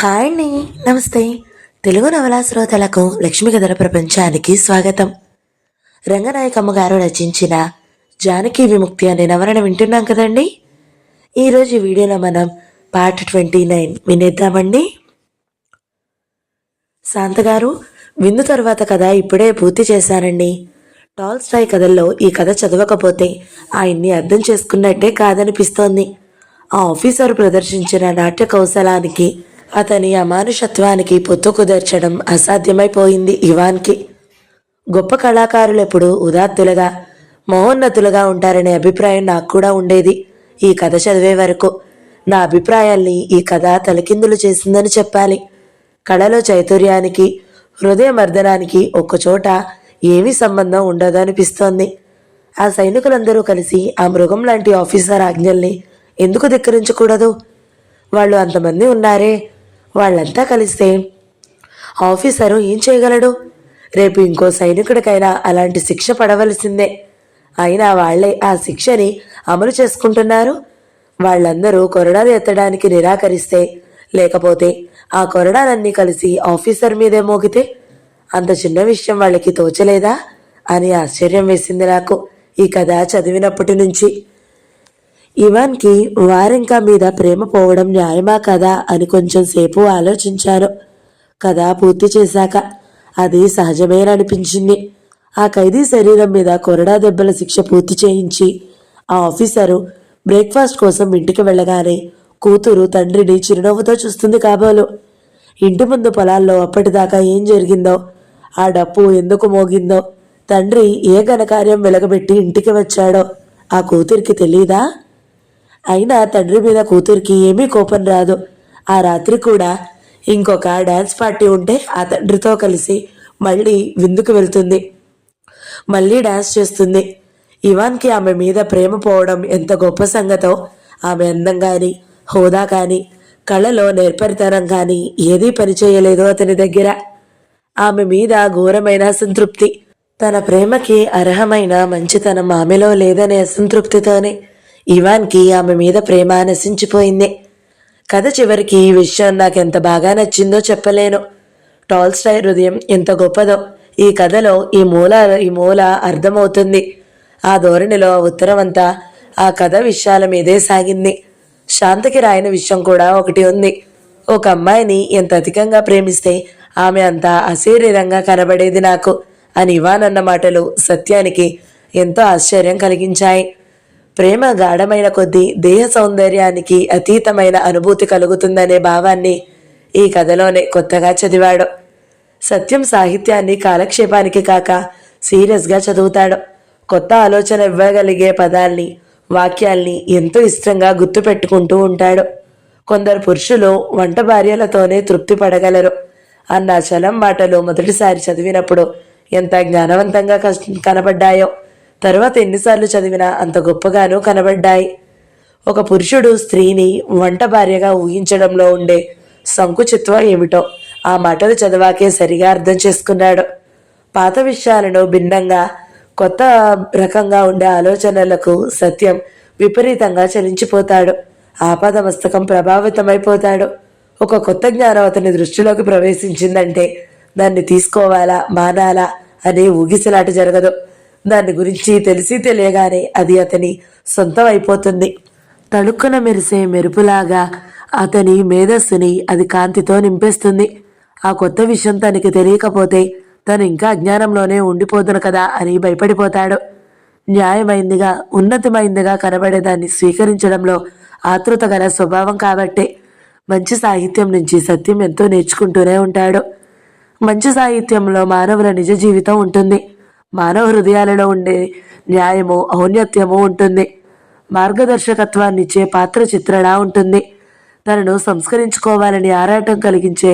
Hi అండి. నమస్తే. తెలుగు నవలా శ్రోతలకు లక్ష్మీ కథల ప్రపంచానికి స్వాగతం. రంగనాయకమ్మ గారు రచించిన జానకి విముక్తి అనే నవలను వింటున్నాం కదండి. ఈరోజు ఈ వీడియోలో మనం పార్ట్ 29 వినేద్దామండి. శాంతగారు, విందు తర్వాత కథ ఇప్పుడే పూర్తి చేశానండి. టాల్స్టాయ్ కథల్లో ఈ కథ చదవకపోతే ఆయన్ని అర్థం చేసుకున్నట్టే కాదనిపిస్తోంది. ఆ ఆఫీసర్ ప్రదర్శించిన నాట్య కౌశలానికి, అతని అమానుషత్వానికి పొత్తు కుదర్చడం అసాధ్యమైపోయింది ఇవాన్కి. గొప్ప కళాకారులెప్పుడు ఉదాత్తులుగా, మహోన్నతులుగా ఉంటారనే అభిప్రాయం నాకు కూడా ఉండేది ఈ కథ చదివే వరకు. నా అభిప్రాయాల్ని ఈ కథ తలకిందులు చేసిందని చెప్పాలి. కళలో చైతన్యానికి, హృదయ మర్దనానికి ఒక్కచోట ఏమీ సంబంధం ఉండదనిపిస్తోంది. ఆ సైనికులందరూ కలిసి ఆ మృగం లాంటి ఆఫీసర్ ఆజ్ఞల్ని ఎందుకు ధిక్కరించకూడదు? వాళ్ళు అంతమంది ఉన్నారే, వాళ్ళంతా కలిస్తే ఆఫీసరు ఏం చేయగలడు? రేపు ఇంకో సైనికుడికైనా అలాంటి శిక్ష పడవలసిందే. అయినా వాళ్లే ఆ శిక్షని అమలు చేసుకుంటున్నారు. వాళ్ళందరూ కొరడాలు ఎత్తడానికి నిరాకరిస్తే, లేకపోతే ఆ కొరడాలన్నీ కలిసి ఆఫీసర్ మీదే మోగితే అంత చిన్న విషయం వాళ్ళకి తోచలేదా అని ఆశ్చర్యం వేసింది నాకు ఈ కథ చదివినప్పటి నుంచి. ఇవాన్కి వారింకా మీద ప్రేమ పోవడం న్యాయమా కదా అని కొంచెం సేపు ఆలోచించాను. కథ పూర్తి చేశాక అది సహజమేననిపించింది. ఆ ఖైదీ శరీరం మీద కొరడా దెబ్బల శిక్ష పూర్తి చేయించి ఆ ఆఫీసరు బ్రేక్ఫాస్ట్ కోసం ఇంటికి వెళ్ళగానే కూతురు తండ్రిని చిరునవ్వుతో చూస్తుంది కాబోలు. ఇంటి ముందు పొలాల్లో అప్పటిదాకా ఏం జరిగిందో, ఆ డప్పు ఎందుకు మోగిందో, తండ్రి ఏ ఘనకార్యం వెలగబెట్టి ఇంటికి వచ్చాడో ఆ కూతురికి తెలీదా? అయినా తండ్రి మీద కూతురికి ఏమీ కోపం రాదు. ఆ రాత్రి కూడా ఇంకొక డ్యాన్స్ పార్టీ ఉంటే ఆ తండ్రితో కలిసి మళ్ళీ విందుకు వెళ్తుంది, మళ్ళీ డ్యాన్స్ చేస్తుంది. ఇవాన్కి ఆమె మీద ప్రేమ పోవడం ఎంత గొప్ప సంగతో, ఆమె అందం కానీ, హోదా కానీ, కళలో నేర్పరితనం కానీ ఏదీ పనిచేయలేదు అతని దగ్గర. ఆమె మీద ఘోరమైన అసంతృప్తి, తన ప్రేమకి అర్హమైన మంచితనం ఆమెలో లేదనే అసంతృప్తితోనే ఇవాన్కి ఆమె మీద ప్రేమ నశించిపోయింది. కథ చివరికి ఈ విషయం నాకెంత బాగా నచ్చిందో చెప్పలేను. టాల్స్టాయ్ హృదయం ఎంత గొప్పదో ఈ కథలో ఈ మూల అర్థమవుతుంది. ఆ ధోరణిలో ఉత్తరం అంతా ఆ కథ విషయాల మీదే సాగింది. శాంతకి రాయని విషయం కూడా ఒకటి ఉంది. ఒక అమ్మాయిని ఎంత అధికంగా ప్రేమిస్తే ఆమె అంత అశరీరంగా కనబడేది నాకు అని ఇవాన్ అన్న మాటలు సత్యానికి ఎంతో ఆశ్చర్యం కలిగించాయి. ప్రేమ గాఢమైన కొద్దీ దేహ సౌందర్యానికి అతీతమైన అనుభూతి కలుగుతుందనే భావాన్ని ఈ కథలోనే కొత్తగా చదివాడు. సత్యం సాహిత్యాన్ని కాలక్షేపానికి కాక సీరియస్గా చదువుతాడు. కొత్త ఆలోచన ఇవ్వగలిగే పదాల్ని, వాక్యాల్ని ఎంతో ఇష్టంగా గుర్తుపెట్టుకుంటూ ఉంటాడు. కొందరు పురుషులు వంట భార్యలతోనే తృప్తి పడగలరు అన్న చలం మాటలు మొదటిసారి చదివినప్పుడు ఎంత జ్ఞానవంతంగా కనబడ్డాయో తరువాత ఎన్నిసార్లు చదివినా అంత గొప్పగానూ కనబడ్డాయి. ఒక పురుషుడు స్త్రీని వంట భార్యగా ఊహించడంలో ఉండే సంకుచిత్వం ఏమిటో ఆ మాటలు చదివాకే సరిగా అర్థం చేసుకున్నాడు. పాత విషయాలను భిన్నంగా కొత్త రకంగా ఉండే ఆలోచనలకు సత్యం విపరీతంగా చలించిపోతాడు. ఆపాదమస్తకం ప్రభావితమైపోతాడు. ఒక కొత్త జ్ఞానం అతని దృష్టిలోకి ప్రవేశించిందంటే దాన్ని తీసుకోవాలా మానాలా అనే ఊగిసలాట జరగదు. దాని గురించి తెలిసి తెలియగానే అది అతని సొంతం అయిపోతుంది. తళుక్కున మెరిసే మెరుపులాగా అతని మేధస్సుని అది కాంతితో నింపేస్తుంది. ఆ కొత్త విషయం తనకి తెలియకపోతే తను ఇంకా అజ్ఞానంలోనే ఉండిపోతును కదా అని భయపడిపోతాడు. న్యాయమైందిగా, ఉన్నతమైందిగా కనబడేదాన్ని స్వీకరించడంలో ఆతృత గల స్వభావం కాబట్టే మంచి సాహిత్యం నుంచి సత్యం ఎంతో నేర్చుకుంటూనే ఉంటాడు. మంచి సాహిత్యంలో మానవుల నిజ జీవితం ఉంటుంది. మానవ హృదయాలలో ఉండే న్యాయము, ఔన్నత్యము ఉంటుంది. మార్గదర్శకత్వాన్నిచ్చే పాత్ర చిత్రణ ఉంటుంది. తనను సంస్కరించుకోవాలని ఆరాటం కలిగించే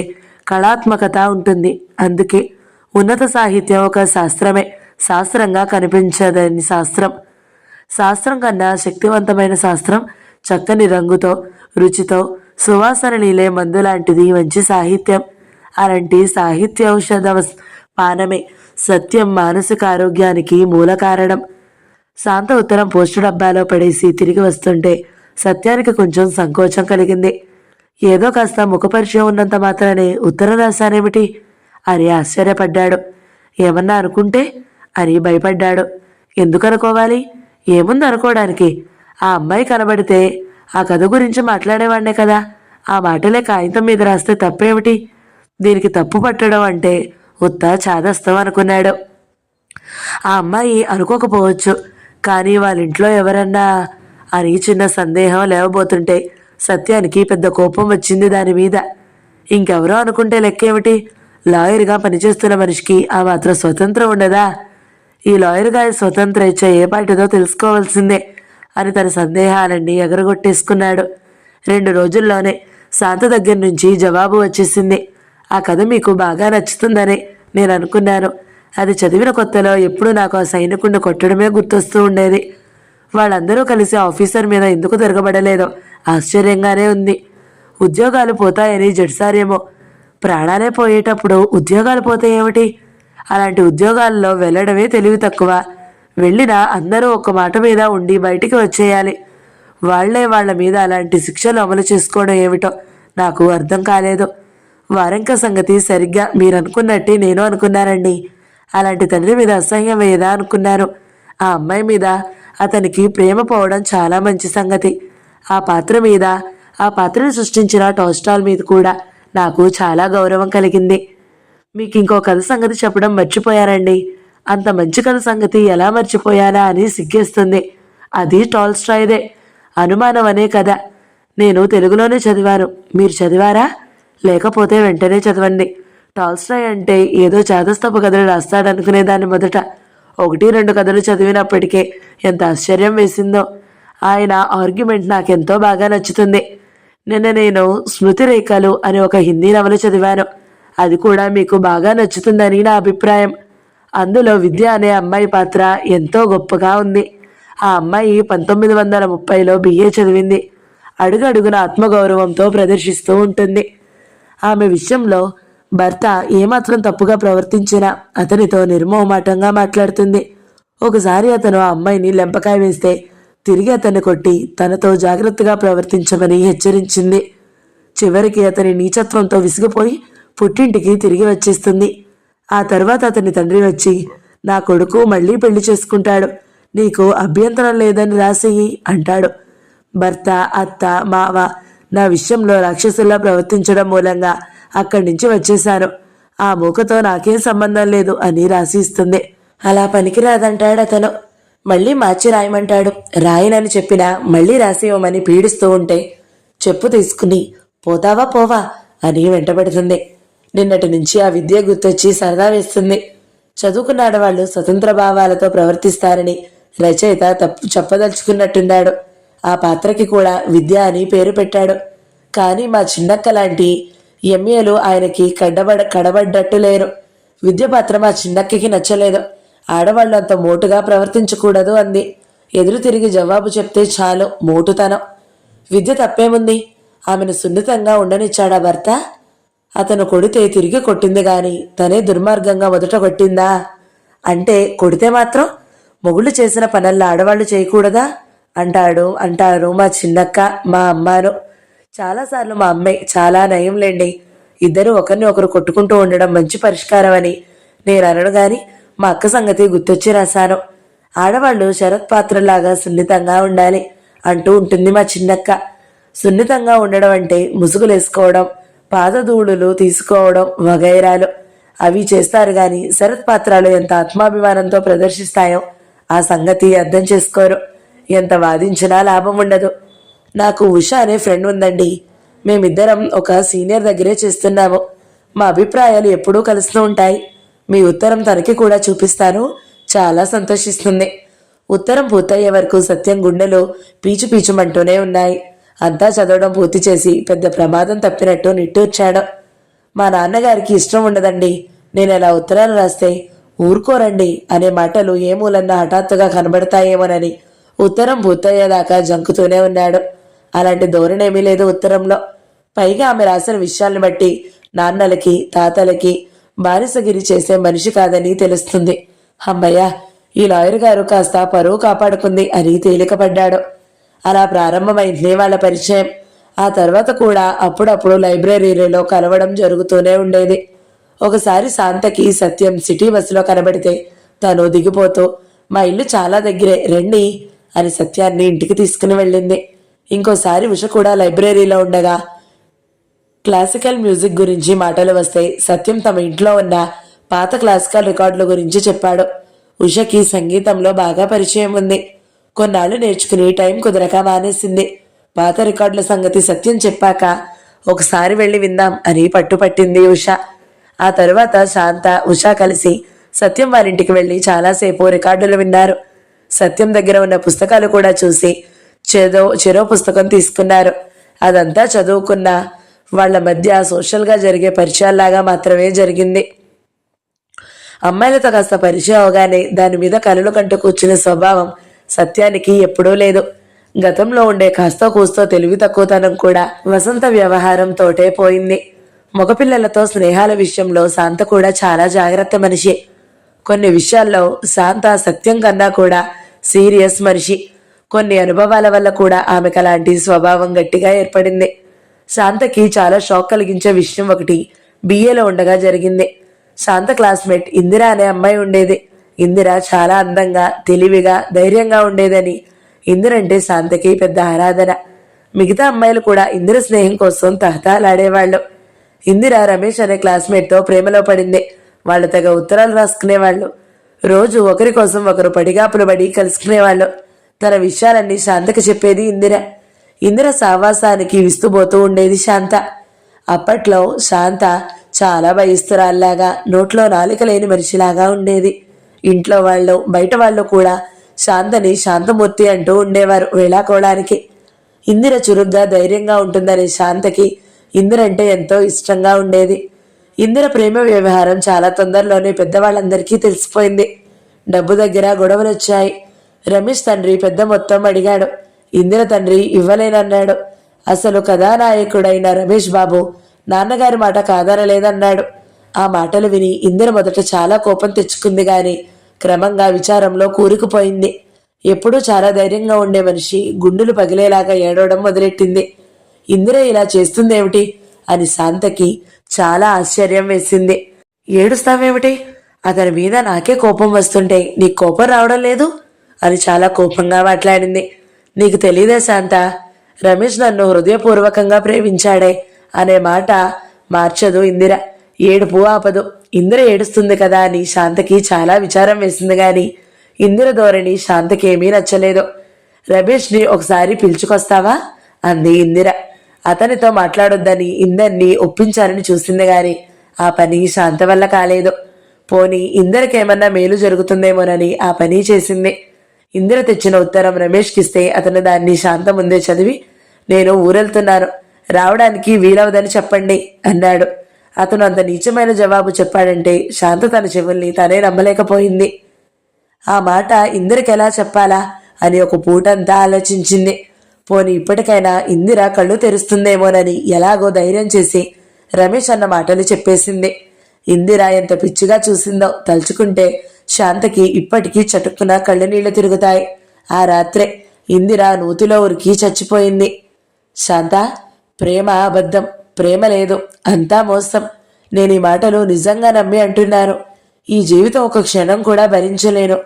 కళాత్మకత ఉంటుంది. అందుకే ఉన్నత సాహిత్యం ఒక శాస్త్రమే, శాస్త్రంగా కనిపించదని శాస్త్రం. శాస్త్రం కన్నా శక్తివంతమైన శాస్త్రం చక్కని రంగుతో, రుచితో, సువాసన నీలే మందు లాంటిది మంచి సాహిత్యం. అలాంటి సాహిత్యౌషధ పానమే సత్యం మానసిక ఆరోగ్యానికి మూల కారణం. శాంత ఉత్తరం పోస్టు డబ్బాలో పడేసి తిరిగి వస్తుంటే సత్యానికి కొంచెం సంకోచం కలిగింది. ఏదో కాస్త ముఖపరిచయం ఉన్నంత మాత్రానే ఉత్తరం రాశానేమిటి అని ఆశ్చర్యపడ్డాడు. ఏమన్నా అనుకుంటే అని భయపడ్డాడు. ఎందుకు అనుకోవాలి? ఏముంది అనుకోవడానికి? ఆ అమ్మాయి కనబడితే ఆ కథ గురించి మాట్లాడేవాడినే కదా. ఆ మాటలే కాగితం మీద రాస్తే తప్పేమిటి? దీనికి తప్పు పట్టడం అంటే ఉత్త చాదస్తం అనుకున్నాడు. ఆ అమ్మాయి అనుకోకపోవచ్చు, కానీ వాళ్ళ ఇంట్లో ఎవరన్నా అని చిన్న సందేహం లేవబోతుంటే సత్యానికి పెద్ద కోపం వచ్చింది దాని మీద. ఇంకెవరో అనుకుంటే లెక్కేమిటి? లాయర్గా పనిచేస్తున్న మనిషికి ఆ మాత్రం స్వతంత్రం ఉండదా? ఈ లాయర్గా స్వతంత్ర ఇచ్చే ఏ పాటిదో తెలుసుకోవాల్సిందే అని తన సందేహాలన్నీ ఎగరగొట్టేసుకున్నాడు. 2 రోజుల్లోనే శాంత దగ్గర నుంచి జవాబు వచ్చేసింది. ఆ కథ మీకు బాగా నచ్చుతుందని నేను అనుకున్నాను. అది చదివిన కొత్తలో ఎప్పుడూ నాకు ఆ సైనికుడిని కొట్టడమే గుర్తొస్తూ ఉండేది. వాళ్ళందరూ కలిసి ఆఫీసర్ మీద ఎందుకు తిరగబడలేదో ఆశ్చర్యంగానే ఉంది. ఉద్యోగాలు పోతాయని జడ్సారేమో. ప్రాణాలే పోయేటప్పుడు ఉద్యోగాలు పోతే ఏమిటి? అలాంటి ఉద్యోగాల్లో వెళ్ళడమే తెలివి తక్కువ. వెళ్ళినా అందరూ ఒక్క మాట మీద ఉండి బయటికి వచ్చేయాలి. వాళ్లే వాళ్ల మీద అలాంటి శిక్షలు అమలు చేసుకోవడం ఏమిటో నాకు అర్థం కాలేదు. వారంక సంగతి సరిగ్గా మీరనుకున్నట్టే నేను అనుకున్నానండి. అలాంటి తండ్రి మీద అసహ్యం వేయదా అనుకున్నాను. ఆ అమ్మాయి మీద అతనికి ప్రేమ పోవడం చాలా మంచి సంగతి. ఆ పాత్ర మీద, ఆ పాత్రను సృష్టించిన టాల్స్టాయ్ మీద కూడా నాకు చాలా గౌరవం కలిగింది. మీకు ఇంకో కథ సంగతి చెప్పడం మర్చిపోయారండి. అంత మంచి కథ సంగతి ఎలా మర్చిపోయానా అని సిగ్గేస్తుంది. అది టాల్స్టాయ్దే, అనుమానం అనే కథ. నేను తెలుగులోనే చదివాను. మీరు చదివారా? లేకపోతే వెంటనే చదవండి. టాల్స్టాయ్ అంటే ఏదో చాదస్తపు కథలు రాస్తాడనుకునేదాన్ని మొదట. 1-2 కథలు చదివినప్పటికే ఎంత ఆశ్చర్యం వేసిందో. ఆయన ఆర్గ్యుమెంట్ నాకెంతో బాగా నచ్చుతుంది. నిన్న నేను స్మృతి రేఖలు అని ఒక హిందీ నవల చదివాను. అది కూడా మీకు బాగా నచ్చుతుందని నా అభిప్రాయం. అందులో విద్య అనే అమ్మాయి పాత్ర ఎంతో గొప్పగా ఉంది. ఆ అమ్మాయి 1930లో BA చదివింది. అడుగడుగున ఆత్మగౌరవంతో ప్రదర్శిస్తూ ఉంటుంది. ఆమె విషయంలో భర్త ఏమాత్రం తప్పుగా ప్రవర్తించినా అతనితో నిర్మోహమాటంగా మాట్లాడుతుంది. ఒకసారి అతను ఆ అమ్మాయిని లెంపకాయ వేస్తే తిరిగి అతన్ని కొట్టి తనతో జాగ్రత్తగా ప్రవర్తించమని హెచ్చరించింది. చివరికి అతని నీచత్వంతో విసిగిపోయి పుట్టింటికి తిరిగి వచ్చేస్తుంది. ఆ తర్వాత అతని తండ్రి వచ్చి, నా కొడుకు మళ్ళీ పెళ్లి చేసుకుంటాడు, నీకు అభ్యంతరం లేదని రాసేయి అంటాడు. భర్త, అత్త, మావ నా విషయంలో రాక్షసుల్లా ప్రవర్తించడం మూలంగా అక్కడి నుంచి వచ్చేశాను. ఆ మూకతో నాకేం సంబంధం లేదు అని రాసి ఇస్తుంది. అలా పనికిరాదంటాడు అతను. మళ్ళీ మార్చి రాయమంటాడు. రాయనని చెప్పినా మళ్ళీ రాసి ఇవ్వమని పీడిస్తూ ఉంటే చెప్పు తీసుకుని పోతావా పోవా అని వెంటబడుతుంది. నిన్నటి నుంచి ఆ విద్య గుర్తొచ్చి సరదా వేస్తుంది. చదువుకున్న ఆడవాళ్లు స్వతంత్ర భావాలతో ప్రవర్తిస్తారని రచయిత తప్పు చెప్పదలుచుకున్నట్టున్నాడు. ఆ పాత్రకి కూడా విద్య అని పేరు పెట్టాడు. కానీ మా చిన్నక్క లాంటి ఎంఏలు ఆయనకి కడబడ్డట్టు లేరు. విద్య పాత్ర మా చిన్నక్కకి నచ్చలేదు. ఆడవాళ్ళు అంత మోటుగా ప్రవర్తించకూడదు అంది. ఎదురు తిరిగి జవాబు చెప్తే చాలు మోటుతనం. విద్య తప్పేముంది? ఆమెను సున్నితంగా ఉండనిచ్చాడా భర్త? అతను కొడితే తిరిగి కొట్టింది గాని తనే దుర్మార్గంగా మొదట కొట్టిందా? అంటే కొడితే మాత్రం మొగుళ్ళు చేసిన పనుల్లో ఆడవాళ్లు చేయకూడదా అంటారు మా చిన్నక్క, మా అమ్మాను. చాలాసార్లు మా అమ్మాయి చాలా నయంలేండి, ఇద్దరు ఒకరిని ఒకరు కొట్టుకుంటూ ఉండడం మంచి పరిష్కారం అని నేను అనను గాని మా అక్క సంగతి గుర్తొచ్చి రాశాను. ఆడవాళ్లు శరత్ పాత్రలాగా సున్నితంగా ఉండాలి అంటూ ఉంటుంది మా చిన్నక్క. సున్నితంగా ఉండడం అంటే ముసుగులేసుకోవడం, పాదధూళులు తీసుకోవడం వగైరాలు అవి చేస్తారు గాని శరత్ పాత్రలు ఎంత ఆత్మాభిమానంతో ప్రదర్శిస్తాయో ఆ సంగతి అర్థం చేసుకోరు. ఎంత వాదించినా లాభం ఉండదు. నాకు ఉష అనే ఫ్రెండ్ ఉందండి. మేమిద్దరం ఒక సీనియర్ దగ్గరే చేస్తున్నాము. మా అభిప్రాయాలు ఎప్పుడూ కలుస్తూ ఉంటాయి. మీ ఉత్తరం తనకి కూడా చూపిస్తాను, చాలా సంతోషిస్తుంది. ఉత్తరం పూర్తయ్యే వరకు సత్యం గుండెలు పీచు పీచుమంటూనే ఉన్నాయి. అంతా చదవడం పూర్తి చేసి పెద్ద ప్రమాదం తప్పినట్టు నిట్టూర్చాడు. మా నాన్నగారికి ఇష్టం ఉండదండి నేను ఎలా ఉత్తరాలు రాస్తే. ఊరుకోరండి అనే మాటలు ఏ మూలన్నా హఠాత్తుగా కనబడతాయేమోనని ఉత్తరం పూర్తయ్యేదాకా జంకుతూనే ఉన్నాడు. అలాంటి ధోరణేమీ లేదు ఉత్తరంలో. పైగా ఆమె రాసిన విషయాల్ని బట్టి నాన్నలకి తాతలకి బానిసగిరి చేసే మనిషి కాదని తెలుస్తుంది. అమ్మయ్య, ఈ లాయర్ గారు కాస్త పరువు కాపాడుకుంది అని తేలికపడ్డాడు. అలా ప్రారంభమైంది వాళ్ళ పరిచయం. ఆ తర్వాత కూడా అప్పుడప్పుడు లైబ్రరీలో కలవడం జరుగుతూనే ఉండేది. ఒకసారి శాంతకి సత్యం సిటీ బస్సులో కనబడితే తను దిగిపోతూ, మా ఇల్లు చాలా దగ్గరే రండి అని సత్యాన్ని ఇంటికి తీసుకుని వెళ్ళింది. ఇంకోసారి ఉష కూడా లైబ్రరీలో ఉండగా క్లాసికల్ మ్యూజిక్ గురించి మాటలు వస్తే సత్యం తమ ఇంట్లో ఉన్న పాత క్లాసికల్ రికార్డుల గురించి చెప్పాడు. ఉషకి సంగీతంలో బాగా పరిచయం ఉంది. కొన్నాళ్ళు నేర్చుకుని టైం కుదరక మానేసింది. పాత రికార్డుల సంగతి సత్యం చెప్పాక ఒకసారి వెళ్ళి విందాం అని పట్టుపట్టింది ఉష. ఆ తరువాత శాంత, ఉష కలిసి సత్యం వారింటికి వెళ్ళి చాలాసేపు రికార్డులు విన్నారు. సత్యం దగ్గర ఉన్న పుస్తకాలు కూడా చూసి చెరో పుస్తకం తీసుకున్నారు. అదంతా చదువుకున్న వాళ్ళ మధ్య సోషల్గా జరిగే పరిచయాల్లాగా మాత్రమే జరిగింది. అమ్మాయిలతో కాస్త పరిచయం అవగానే దాని మీద కలలు కంటూ కూర్చునే స్వభావం సత్యానికి ఎప్పుడూ లేదు. గతంలో ఉండే కాస్తో కూస్తో తెలివి తక్కువతనం కూడా వసంత వ్యవహారంతోటే పోయింది. మగపిల్లలతో స్నేహాల విషయంలో శాంత కూడా చాలా జాగ్రత్త మనిషి. కొన్ని విషయాల్లో శాంత సత్యం కన్నా కూడా సీరియస్ మనిషి. కొన్ని అనుభవాల వల్ల కూడా ఆమెకు అలాంటి స్వభావం గట్టిగా ఏర్పడింది. శాంతకి చాలా షాక్ కలిగించే విషయం ఒకటి బిఏలో ఉండగా జరిగింది. శాంత క్లాస్మేట్ ఇందిర అనే అమ్మాయి ఉండేది. ఇందిర చాలా అందంగా, తెలివిగా, ధైర్యంగా ఉండేదని ఇందిరంటే శాంతకి పెద్ద ఆరాధన. మిగతా అమ్మాయిలు కూడా ఇందిర స్నేహం కోసం తహతహలాడేవాళ్ళు. ఇందిర రమేష్ అనే క్లాస్మేట్తో ప్రేమలో పడింది. వాళ్ళు తెగ ఉత్తరాలు రాసుకునేవాళ్ళు. రోజు ఒకరి కోసం ఒకరు పడిగాపులు పడి కలుసుకునేవాళ్ళు. తన విషయాలన్నీ శాంతకి చెప్పేది ఇందిర. ఇందిర సావాసానికి విస్తుపోతూ ఉండేది శాంత. అప్పట్లో శాంత చాలా భయస్తురాల్లాగా, నోట్లో నాలిక లేని మనిషిలాగా ఉండేది. ఇంట్లో వాళ్ళు, బయట వాళ్ళు కూడా శాంతని శాంతమూర్తి అంటూ ఉండేవారు వేళాకోవడానికి. ఇందిర చురుగ్గా, ధైర్యంగా ఉంటుందనే శాంతకి ఇందిరంటే ఎంతో ఇష్టంగా ఉండేది. ఇందిర ప్రేమ వ్యవహారం చాలా తొందరలోనే పెద్దవాళ్ళందరికీ తెలిసిపోయింది. డబ్బు దగ్గర గొడవలు వచ్చాయి. రమేష్ తండ్రి పెద్ద మొత్తం అడిగాడు. ఇందిర తండ్రి ఇవ్వలేనన్నాడు. అసలు కథానాయకుడైన రమేష్ బాబు నాన్నగారి మాట కాదనలేదన్నాడు. ఆ మాటలు విని ఇందిర మొదట చాలా కోపం తెచ్చుకుంది గాని క్రమంగా విచారంలో కూరుకుపోయింది. ఎప్పుడూ చాలా ధైర్యంగా ఉండే మనిషి గుండెలు పగిలేలాగా ఏడవడం మొదలెట్టింది. ఇందిర ఇలా చేస్తుందేమిటి అని శాంతకి చాలా ఆశ్చర్యం వేసింది. ఏడుస్తావేమిటి? అతని మీద నాకే కోపం వస్తుంటే నీకు కోపం రావడం లేదు అని చాలా కోపంగా మాట్లాడింది. నీకు తెలీదే శాంత, రమేష్ నన్ను హృదయపూర్వకంగా ప్రేమించాడే అనే మాట మార్చదు ఇందిర. ఏడుపు ఆపదు. ఇందిర ఏడుస్తుంది కదా అని శాంతకి చాలా విచారం వేసింది గాని ఇందిర ధోరణి శాంతకి ఏమీ నచ్చలేదు. రమేష్ని ఒకసారి పిలుచుకొస్తావా అంది ఇందిర. అతనితో మాట్లాడొద్దని ఇందరినీ ఒప్పించాలని చూసింది గాని ఆ పని శాంత వల్ల కాలేదు. పోనీ ఇందరికేమన్నా మేలు జరుగుతుందేమోనని ఆ పని చేసింది. ఇందిర తెచ్చిన ఉత్తరం రమేష్కిస్తే అతను దాన్ని శాంత ముందే చదివి, నేను ఊరెళ్తున్నాను, రావడానికి వీలవదని చెప్పండి అన్నాడు. అతను అంత నీచమైన జవాబు చెప్పాడంటే శాంత తన చెవుల్ని తనే నమ్మలేకపోయింది. ఆ మాట ఇందిరకి ఎలా చెప్పాలా అని ఒక పూటంతా ఆలోచించింది. పోనీ ఇప్పటికైనా ఇందిర కళ్ళు తెరుస్తుందేమోనని ఎలాగో ధైర్యం చేసి రమేష్ అన్న మాటలు చెప్పేసింది. ఇందిర ఎంత పిచ్చిగా చూసిందో తలుచుకుంటే శాంతకి ఇప్పటికీ చటుక్కున కళ్ళు నీళ్లు తిరుగుతాయి. ఆ రాత్రే ఇందిర నూతిలో ఉరికి చచ్చిపోయింది. శాంత, ప్రేమ అబద్ధం, ప్రేమ లేదు, అంతా మోసం. నేను ఈ మాటలు నిజంగా నమ్మి అంటున్నాను. ఈ జీవితం ఒక క్షణం కూడా భరించలేను.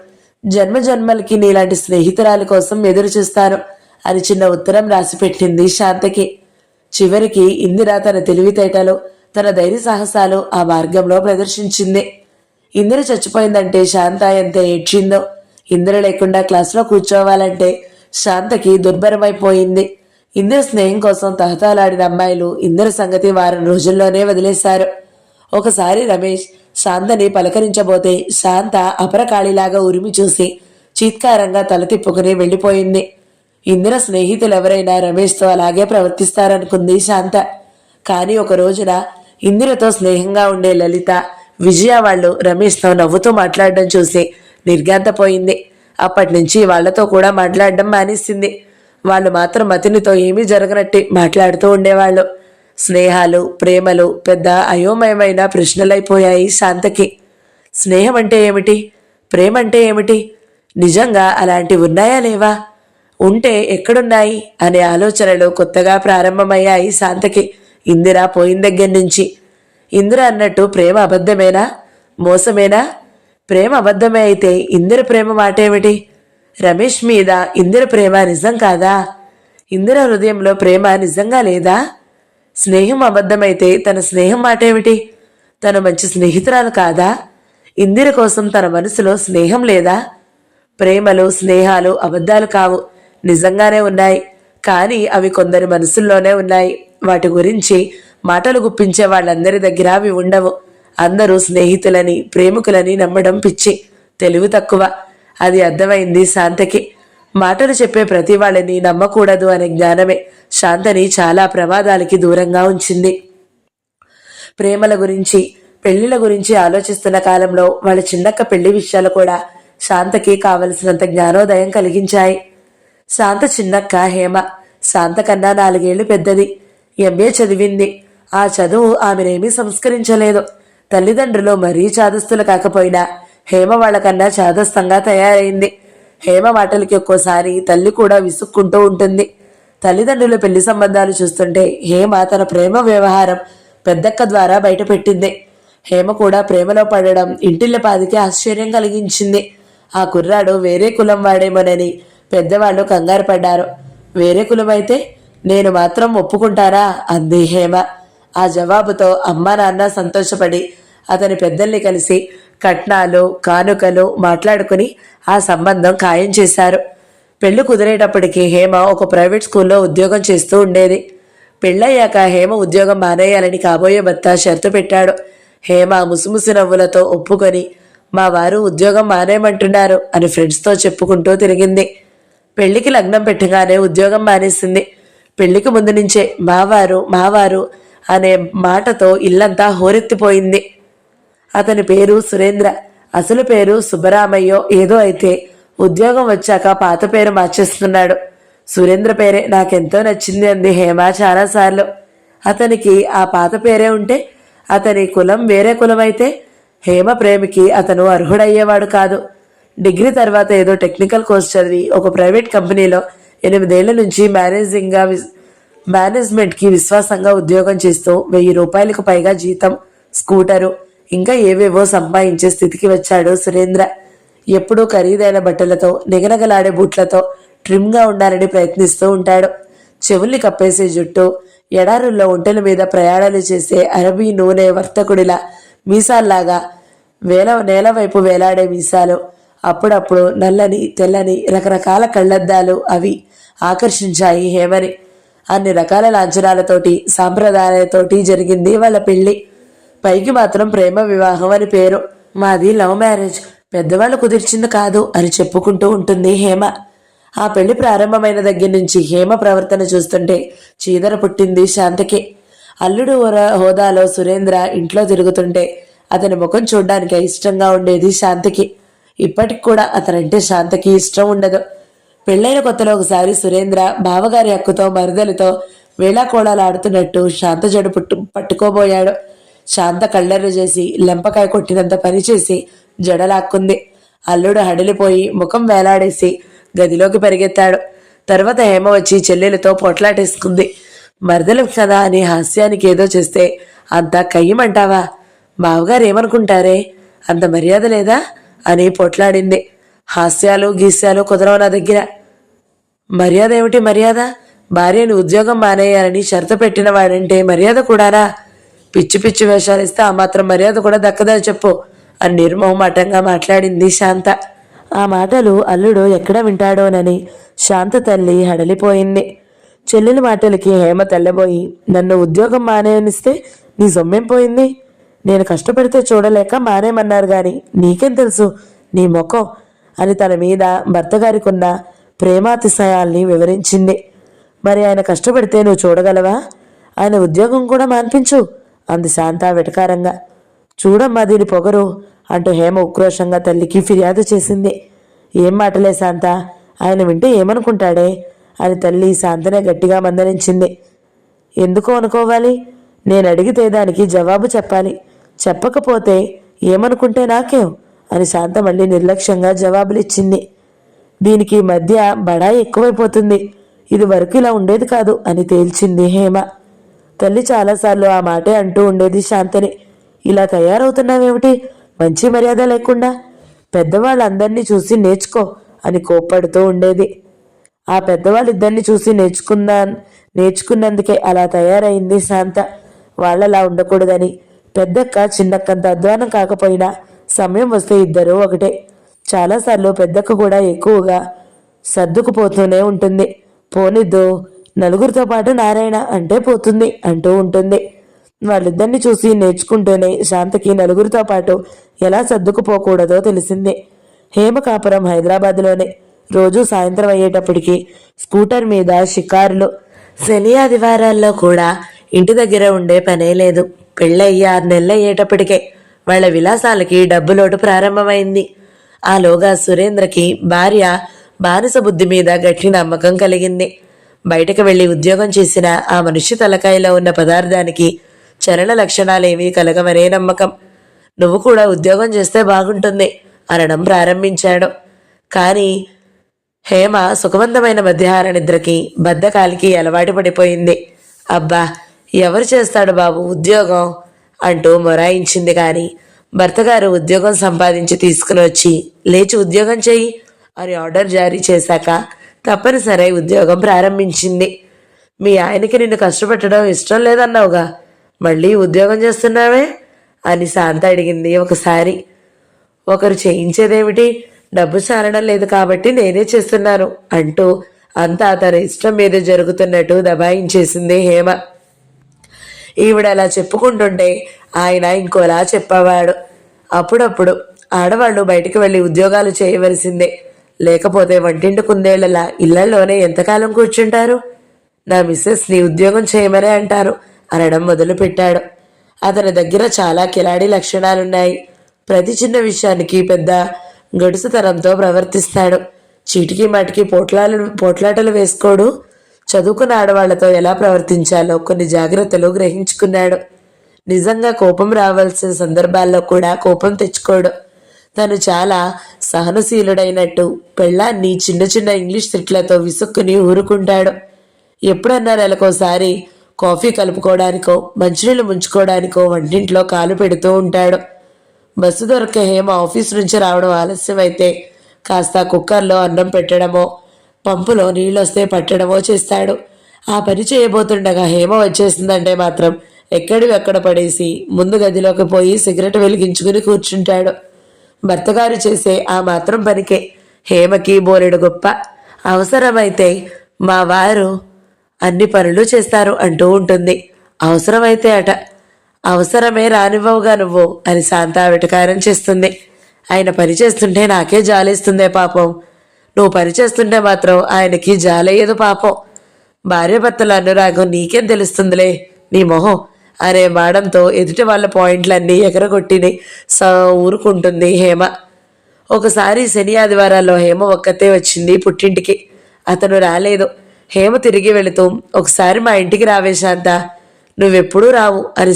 జన్మ జన్మలకి నీలాంటి స్నేహితురాలి కోసం ఎదురు చూస్తాను అని చిన్న ఉత్తరం రాసిపెట్టింది శాంతకి. చివరికి ఇందిర తన తెలివితేటలు, తన ధైర్య సాహసాలు ఆ మార్గంలో ప్రదర్శించింది. ఇందిర చచ్చిపోయిందంటే శాంత ఎంత ఏడ్చిందో. ఇందిర లేకుండా క్లాసులో కూర్చోవాలంటే శాంతకి దుర్భరమైపోయింది. ఇందిర స్నేహం కోసం తహతలాడిన అమ్మాయిలు ఇందిర సంగతి వారం రోజుల్లోనే వదిలేశారు. ఒకసారి రమేష్ శాంతని పలకరించబోతే శాంత అపరకాళిలాగా ఉరిమి చూసి చీత్కారంగా తల తిప్పుకుని వెళ్ళిపోయింది. ఇందిర స్నేహితులెవరైనా రమేష్తో అలాగే ప్రవర్తిస్తారనుకుంది శాంత. కానీ ఒక రోజున ఇందిరతో స్నేహంగా ఉండే లలిత, విజయ వాళ్ళు రమేష్తో నవ్వుతూ మాట్లాడడం చూసి నిర్ఘాంతపోయింది. అప్పటి నుంచి వాళ్లతో కూడా మాట్లాడడం మానేసింది. వాళ్ళు మాత్రం అతనితో ఏమీ జరగనట్టు మాట్లాడుతూ ఉండేవాళ్ళు. స్నేహాలు, ప్రేమలు పెద్ద అయోమయమైన ప్రశ్నలైపోయాయి శాంతకి. స్నేహం అంటే ఏమిటి? ప్రేమ అంటే ఏమిటి? నిజంగా అలాంటివి ఉన్నాయా లేవా? ఉంటే ఎక్కడున్నాయి అనే ఆలోచనలు కొత్తగా ప్రారంభమయ్యాయి శాంతకి. ఇందిర పోయిన దగ్గర నుంచి. ఇందిర అన్నట్టు ప్రేమ అబద్ధమేనా, మోసమేనా? ప్రేమ అబద్ధమే అయితే ఇందిర ప్రేమ మాటేమిటి? రమేష్ మీద ఇందిర ప్రేమ నిజం కాదా? ఇందిర హృదయంలో ప్రేమ నిజంగా లేదా? స్నేహం అబద్ధమైతే తన స్నేహం మాటేమిటి? తను మంచి స్నేహితురాలు కాదా? ఇందిర కోసం తన మనసులో స్నేహం లేదా? ప్రేమలు, స్నేహాలు అబద్ధాలు కావు, నిజంగానే ఉన్నాయి. కానీ అవి కొందరి మనసుల్లోనే ఉన్నాయి. వాటి గురించి మాటలు గుప్పించే వాళ్ళందరి దగ్గర అవి ఉండవు. అందరూ స్నేహితులని, ప్రేమికులని నమ్మడం పిచ్చి, తెలివి తక్కువ. అది అర్థమైంది శాంతకి. మాటలు చెప్పే ప్రతి వాళ్ళని నమ్మకూడదు అనే జ్ఞానమే శాంతని చాలా ప్రమాదాలకి దూరంగా ఉంచింది. ప్రేమల గురించి, పెళ్లిళ్ళ గురించి ఆలోచిస్తున్న కాలంలో వాళ్ళ చిన్నక్క పెళ్లి విషయాలు కూడా శాంతకి కావలసినంత జ్ఞానోదయం కలిగించాయి. శాంత చిన్నక్క హేమ శాంత కన్నా 4 ఏళ్లు పెద్దది. ఎంఏ చదివింది. ఆ చదువు ఆమెనేమీ సంస్కరించలేదు. తల్లిదండ్రులు మరీ చాదస్తులు కాకపోయినా హేమ వాళ్ళకన్నా చాదస్తంగా తయారైంది. హేమ మాటలకి ఒక్కోసారి తల్లి కూడా విసుక్కుంటూ ఉంటుంది. తల్లిదండ్రుల పెళ్లి సంబంధాలు చూస్తుంటే హేమ తన ప్రేమ వ్యవహారం పెద్దక్క ద్వారా బయటపెట్టింది. హేమ కూడా ప్రేమలో పడడం ఇంటిల్లపాదికి ఆశ్చర్యం కలిగించింది. ఆ కుర్రాడు వేరే కులం వాడేమోనని పెద్దవాళ్ళు కంగారు పడ్డారు. వేరే కులమైతే నేను మాత్రం ఒప్పుకుంటారా అంది హేమ. ఆ జవాబుతో అమ్మా నాన్న సంతోషపడి అతని పెద్దల్ని కలిసి కట్నాలు, కానుకలు మాట్లాడుకుని ఆ సంబంధం ఖాయం చేశారు. పెళ్లి కుదిరేటప్పటికి హేమ ఒక ప్రైవేట్ స్కూల్లో ఉద్యోగం చేస్తూ ఉండేది. పెళ్ళయ్యాక హేమ ఉద్యోగం మానేయాలని కాబోయే భర్త షరతు పెట్టాడు. హేమ ముసిముసి నవ్వులతో ఒప్పుకొని మా వారు ఉద్యోగం మానేయమంటున్నారు అని ఫ్రెండ్స్తో చెప్పుకుంటూ తిరిగింది. పెళ్లికి లగ్నం పెట్టగానే ఉద్యోగం మానేసింది. పెళ్లికి ముందు నుంచే మావారు మావారు అనే మాటతో ఇల్లంతా హోరెత్తిపోయింది. అతని పేరు సురేంద్ర. అసలు పేరు సుబ్బరామయ్యో ఏదో అయితే ఉద్యోగం వచ్చాక పాత పేరు మార్చేస్తున్నాడు. సురేంద్ర పేరే నాకెంతో నచ్చింది అంది హేమ చాలాసార్లు. అతనికి ఆ పాత పేరే ఉంటే అతని కులం వేరే కులం అయితే హేమ ప్రేమికి అతను అర్హుడయ్యేవాడు కాదు. డిగ్రీ తర్వాత ఏదో టెక్నికల్ కోర్స్ చదివి ఒక ప్రైవేట్ కంపెనీలో 8 ఏళ్ల నుంచి మేనేజ్మెంట్కి విశ్వాసంగా ఉద్యోగం చేస్తూ 1000 రూపాయలకు పైగా జీతం, స్కూటరు, ఇంకా ఏవేవో సంపాదించే స్థితికి వచ్చాడు సురేంద్ర. ఎప్పుడూ ఖరీదైన బట్టలతో, నిగనగలాడే బూట్లతో ట్రిమ్గా ఉండాలని ప్రయత్నిస్తూ ఉంటాడు. చెవుల్ని కప్పేసే జుట్టు, ఎడారుల్లో ఒంటెల మీద ప్రయాణాలు చేసే అరబీ నూనె వర్తకుడిలా మీసాల్లాగా నేల వైపు వేలాడే మీసాలు, అప్పుడప్పుడు నల్లని తెల్లని రకరకాల కళ్ళద్దాలు అవి ఆకర్షించాయి హేమని. అన్ని రకాల లాంఛనాలతోటి, సాంప్రదాయాలతోటి జరిగింది వాళ్ళ పెళ్లి. పైకి మాత్రం ప్రేమ వివాహం అని పేరు. మాది లవ్ మ్యారేజ్, పెద్దవాళ్ళు కుదిర్చింది కాదు అని చెప్పుకుంటూ ఉంటుంది హేమ. ఆ పెళ్లి ప్రారంభమైన దగ్గర నుంచి హేమ ప్రవర్తన చూస్తుంటే చీదర పుట్టింది శాంతకి. అల్లుడు హోదాలో సురేంద్ర ఇంట్లో తిరుగుతుంటే అతని ముఖం చూడ్డానికి ఇష్టంగా ఉండేది శాంతకి. ఇప్పటికి కూడా అతనంటే శాంతకి ఇష్టం ఉండదు. పెళ్లైన కొత్తలో ఒకసారి సురేంద్ర బావగారి హక్కుతో మరదలితో వేళాకోళాలాడుతున్నట్టు శాంత జడు పట్టుకోబోయాడు. శాంత కళ్ళెర్ర చేసి లెంపకాయ కొట్టినంత పనిచేసి జడలాక్కుంది. అల్లుడు హడలిపోయి ముఖం వేలాడేసి గదిలోకి పరిగెత్తాడు. తర్వాత హేమ వచ్చి చెల్లెలతో పొట్లాటేసుకుంది. మరదలు కదా అని హాస్యానికి ఏదో చేస్తే అంతా కయ్యమంటావా? బావగారు ఏమనుకుంటారే, అంత మర్యాద లేదా అని పొట్లాడింది. హాస్యాలు గీస్యాలు కుదరవు నా దగ్గర. మర్యాద ఏమిటి మర్యాద? భార్యని ఉద్యోగం మానేయాలని షరతు పెట్టిన వాడంటే మర్యాద కూడానా? పిచ్చి పిచ్చి వేషాలిస్తే ఆ మాత్రం మర్యాద కూడా దక్కదని చెప్పు అని నిర్మోహమాటంగా మాట్లాడింది శాంత. ఆ మాటలు అల్లుడు ఎక్కడ వింటాడోనని శాంత తల్లి హడలిపోయింది. చెల్లెలి మాటలకి హేమ తెల్లబోయి, నన్ను ఉద్యోగం మానేయనిస్తే నీ సొమ్మేం పోయింది? నేను కష్టపడితే చూడలేక మానేమన్నారు గాని నీకేం తెలుసు, నీ ముఖం అని తన మీద భర్తగారికున్న ప్రేమాతిశయాల్ని వివరించింది. మరి ఆయన కష్టపడితే నువ్వు చూడగలవా? ఆయన ఉద్యోగం కూడా మాన్పించు అంది శాంత వెటకారంగా. చూడమ్మా దీని పొగరు అంటూ హేమ ఉక్రోషంగా తల్లికి ఫిర్యాదు చేసింది. ఏం మాటలే శాంత, ఆయన వింటే ఏమనుకుంటాడే అని తల్లి శాంతనే గట్టిగా మందలించింది. ఎందుకో అనుకోవాలి, నేను అడిగితే దానికి జవాబు చెప్పాలి, చెప్పకపోతే ఏమనుకుంటే నాకేం అని శాంత మళ్ళీ నిర్లక్ష్యంగా జవాబులిచ్చింది. దీనికి ఈ మధ్య బడాయి ఎక్కువైపోతుంది. ఇది వరకు ఇలా ఉండేది కాదు అని తేల్చింది హేమ. తల్లి చాలాసార్లు ఆ మాటే అంటూ ఉండేది శాంతని. ఇలా తయారవుతున్నావేమిటి, మంచి మర్యాద లేకుండా? పెద్దవాళ్ళందరినీ చూసి నేర్చుకో అని కోప్పడుతూ ఉండేది. ఆ పెద్దవాళ్ళిద్దరిని చూసి నేర్చుకున్నందుకే అలా తయారైంది శాంత. వాళ్ళలా ఉండకూడదని. పెద్దక్క చిన్నక్కంత అధ్వానం కాకపోయినా సమయం వస్తే ఇద్దరూ ఒకటే. చాలాసార్లు పెద్దక్క కూడా ఎక్కువగా సర్దుకుపోతూనే ఉంటుంది. పోనిద్దు, నలుగురితో పాటు నారాయణ అంటే పోతుంది అంటూ ఉంటుంది. వాళ్ళిద్దరిని చూసి నేర్చుకుంటూనే శాంతకి నలుగురితో పాటు ఎలా సర్దుకుపోకూడదో తెలిసింది. హేమ కాపురం హైదరాబాద్లోనే. రోజు సాయంత్రం అయ్యేటప్పటికి స్కూటర్ మీద షికారులు. శని ఆదివారాల్లో కూడా ఇంటి దగ్గర ఉండే పనే లేదు. పెళ్ళయ్యి 6 నెలలు అయ్యేటప్పటికే వాళ్ళ విలాసాలకి డబ్బులోటు ప్రారంభమైంది. ఆలోగా సురేంద్రకి భార్య బానిస బుద్ధి మీద గట్టి నమ్మకం కలిగింది. బయటకు వెళ్లి ఉద్యోగం చేసిన ఆ మనిషి తలకాయలో ఉన్న పదార్థానికి చలన లక్షణాలేమీ కలగమనే నమ్మకం. నువ్వు కూడా ఉద్యోగం చేస్తే బాగుంటుంది అనడం ప్రారంభించాడు. కానీ హేమ సుఖవంతమైన మధ్యాహ్న నిద్రకి బద్ధకాలికి అలవాటు పడిపోయింది. అబ్బా, ఎవరు చేస్తాడు బాబు ఉద్యోగం అంటూ మొరాయించింది. కానీ భర్తగారు ఉద్యోగం సంపాదించి తీసుకుని వచ్చి లేచి ఉద్యోగం చెయ్యి అని ఆర్డర్ జారీ చేశాక తప్పనిసరి ఉద్యోగం ప్రారంభించింది. మీ ఆయనకి నిన్ను కష్టపెట్టడం ఇష్టం లేదన్నావుగా, మళ్ళీ ఉద్యోగం చేస్తున్నావే అని శాంత అడిగింది ఒకసారి. ఒకరు చేయించేదేమిటి, డబ్బు చాలడం లేదు కాబట్టి నేనే చేస్తున్నాను అంటూ అంతా తన ఇష్టం మీద జరుగుతున్నట్టు దబాయించేసింది హేమ. ఈవిడ అలా చెప్పుకుంటుంటే ఆయన ఇంకోలా చెప్పేవాడు. అప్పుడప్పుడు ఆడవాళ్ళు బయటికి వెళ్ళి ఉద్యోగాలు చేయవలసిందే, లేకపోతే వంటింటి కుందేళ్లలా ఇళ్లలోనే ఎంతకాలం కూర్చుంటారు? నా మిస్సెస్ని ఉద్యోగం చేయమనే అంటారు అనడం మొదలుపెట్టాడు. అతని దగ్గర చాలా కిలాడి లక్షణాలున్నాయి. ప్రతి చిన్న విషయానికి పెద్ద గడుసుతనంతో ప్రవర్తిస్తాడు. చీటికి మాటికి పోట్లాటలు వేసుకోడు. చదువుకున్న ఆడవాళ్లతో ఎలా ప్రవర్తించాలో కొన్ని జాగ్రత్తలు గ్రహించుకున్నాడు. నిజంగా కోపం రావాల్సిన సందర్భాల్లో కూడా కోపం తెచ్చుకోడు. తను చాలా సహనశీలుడైనట్టు పెళ్ళాన్ని చిన్న చిన్న ఇంగ్లీష్ తిట్లతో విసుక్కుని ఊరుకుంటాడు. ఎప్పుడన్నా నెలకోసారి కాఫీ కలుపుకోవడానికో మంచినీళ్ళు ముంచుకోవడానికో వంటింట్లో కాలు పెడుతూ ఉంటాడు. బస్సు దొరక హేమ ఆఫీస్ నుంచి రావడం ఆలస్యమైతే కాస్త కుక్కర్లో అన్నం పెట్టడమో పంపులో నీళ్ళొస్తే పట్టడమో చేస్తాడు. ఆ పని చేయబోతుండగా హేమ వచ్చేసిందంటే మాత్రం ఎక్కడివెక్కడ పడేసి ముందు గదిలోకి పోయి సిగరెట్ వెలిగించుకుని కూర్చుంటాడు. భర్తగారు చేసే ఆ మాత్రం పనికే హేమకి బోలెడు గొప్ప. అవసరమైతే మా వారు అన్ని పనులు చేస్తారు అంటూ ఉంటుంది. అవసరమైతే అట, అవసరమే రానివ్వవుగా నువ్వు అని శాంత వెటకారం చేస్తుంది. ఆయన పని చేస్తుంటే నాకే జాలేస్తుందే పాపం. నువ్వు పని చేస్తుంటే మాత్రం ఆయనకి జాలయ్యదు పాపం. భార్యాభర్తల అనురాగం నీకేం తెలుస్తుందిలే నీ మొహం అనే మాడంతో ఎదుటి వాళ్ళ పాయింట్లన్నీ ఎగరగొట్టిని ఊరుకుంటుంది హేమ. ఒకసారి శని ఆదివారాల్లో హేమ ఒక్కతే వచ్చింది పుట్టింటికి. అతను రాలేదు. హేమ తిరిగి వెళుతూ ఒకసారి మా ఇంటికి రావే శాంత, నువ్వెప్పుడూ రావు అని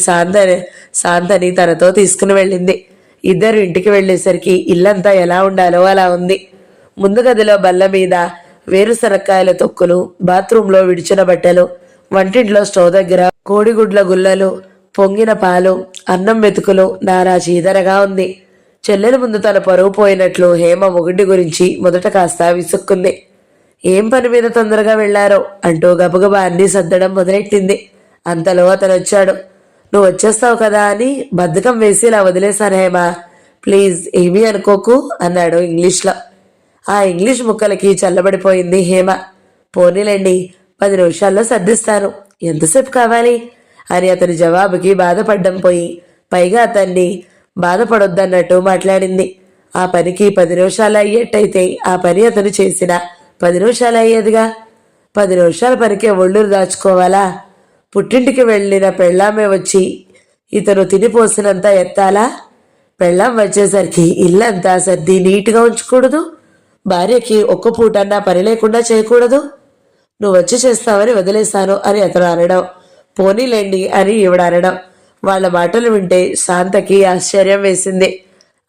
శాంతని తనతో తీసుకుని వెళ్ళింది. ఇద్దరు ఇంటికి వెళ్ళేసరికి ఇల్లంతా ఎలా ఉండాలో అలా ఉంది. ముందు గదిలో బల్ల మీద వేరుశనక్కాయల తొక్కులు, బాత్రూంలో విడిచిన బట్టలు, వంటింట్లో స్టవ్ దగ్గర కోడిగుడ్ల గుల్లలు, పొంగిన పాలు, అన్నం మెతుకులు, నానా చీదరగా ఉంది. చెల్లెల ముందు తన పరువు పోయినట్లు హేమ మొగుడి గురించి మొదట కాస్త విసుక్కుంది. ఏం పని మీద తొందరగా వెళ్లారో అంటూ గబగబా అన్నీ సర్దడం మొదలెట్టింది. అంతలో అతను వచ్చాడు. నువ్వు వచ్చేస్తావు కదా అని బద్ధకం వేసి ఇలా వదిలేశాను హేమ, ప్లీజ్ ఏమీ అనుకోకు అన్నాడు ఇంగ్లీష్లో. ఆ ఇంగ్లీష్ ముక్కలకి చల్లబడిపోయింది హేమ. పోనీలేండి, 10 నిమిషాల్లో సర్దిస్తాను, ఎంతసేపు కావాలి అని అతని జవాబుకి బాధపడ్డం పోయి పైగా అతన్ని బాధపడొద్దన్నట్టు మాట్లాడింది. ఆ పనికి 10 నిమిషాలు అయ్యేట్టయితే ఆ పని అతను చేసిన 10 నిమిషాలు అయ్యేదిగా. 10 నిమిషాల పనికే ఒళ్ళు దాచుకోవాలా? పుట్టింటికి వెళ్ళిన పెళ్ళామే వచ్చి ఇతను తినిపోసినంత ఎత్తాలా? పెళ్ళాం వచ్చేసరికి ఇల్లంతా సర్ది నీట్గా ఉంచకూడదు? భార్యకి ఒక్క పూటన్నా పని లేకుండా చేయకూడదు? నువ్వు వచ్చి చేస్తావని వదిలేశాను అని అతను అనడం, పోనీలేండి అని ఈవిడ అనడం. వాళ్ళ మాటలు వింటే శాంతకి ఆశ్చర్యం వేసింది.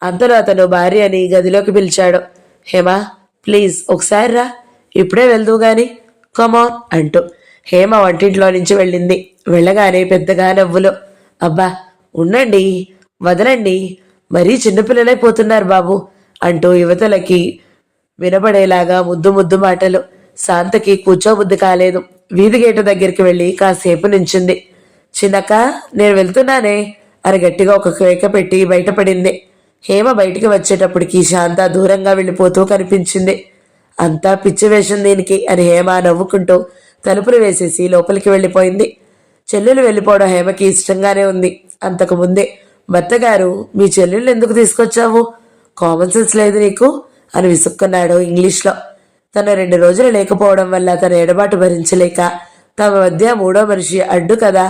అంతలో అతను భార్యని గదిలోకి పిలిచాడు. హేమా, ప్లీజ్ ఒకసారి రా, ఇప్పుడే వెళ్దువు గాని, కమాన్ అంటూ హేమ వంటింట్లో నుంచి వెళ్ళింది. వెళ్ళగానే పెద్దగా నవ్వులు. అబ్బా ఉండండి, వదలండి, మరీ చిన్నపిల్లలైపోతున్నారు బాబు అంటూ యువతలకి వినబడేలాగా ముద్దు ముద్దు మాటలు. శాంతకి కూర్చోబుద్ధి కాలేదు. వీధి గేటు దగ్గరికి వెళ్ళి కాసేపు నించుంది. చిన్నక్క, నేను వెళ్తున్నానే అని గట్టిగా ఒక కేక పెట్టి బయటపడింది. హేమ బయటికి వచ్చేటప్పటికి శాంత దూరంగా వెళ్ళిపోతూ కనిపించింది. అంతా పిచ్చి వేషం దీనికి అని హేమ నవ్వుకుంటూ తలుపులు వేసేసి లోపలికి వెళ్ళిపోయింది. చెల్లెలు వెళ్ళిపోవడం హేమకి ఇష్టంగానే ఉంది. అంతకు ముందే భర్తగారు, మీ చెల్లెళ్ళు ఎందుకు తీసుకొచ్చావు, కామన్ సెన్స్ లేదు నీకు అని విసుక్కున్నాడు ఇంగ్లీష్లో. తన 2 రోజులు లేకపోవడం వల్ల తన ఎడబాటు భరించలేక తమ మధ్య మూడో మనిషి అడ్డు కదా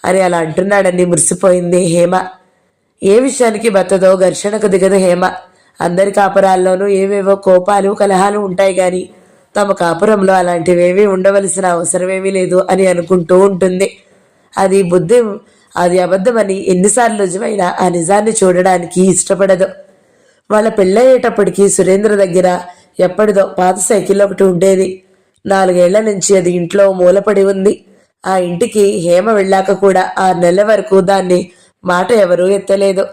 అని అలా అంటున్నాడని మురిసిపోయింది హేమ. ఏ విషయానికి భర్తతో ఘర్షణకు దిగదు హేమ. అందరి కాపురాల్లోనూ ఏవేవో కోపాలు కలహాలు ఉంటాయి గాని తమ కాపురంలో అలాంటివేవీ ఉండవలసిన అవసరమేమీ లేదు అని అనుకుంటూ ఉంటుంది. అది అబద్ధమని ఎన్నిసార్లు రుజువైనా ఆ నిజాన్ని చూడడానికి ఇష్టపడదు. వాళ్ళ పెళ్ళయ్యేటప్పటికీ సురేంద్ర దగ్గర ఎప్పటిదో పాత సైకిల్ ఒకటి ఉండేది. 4 ఏళ్ల నుంచి అది ఇంట్లో మూలపడి ఉంది. ఆ ఇంటికి హేమ వెళ్ళాక కూడా 6 నెలల వరకు దాన్ని మాట ఎవరూ ఎత్తలేదు.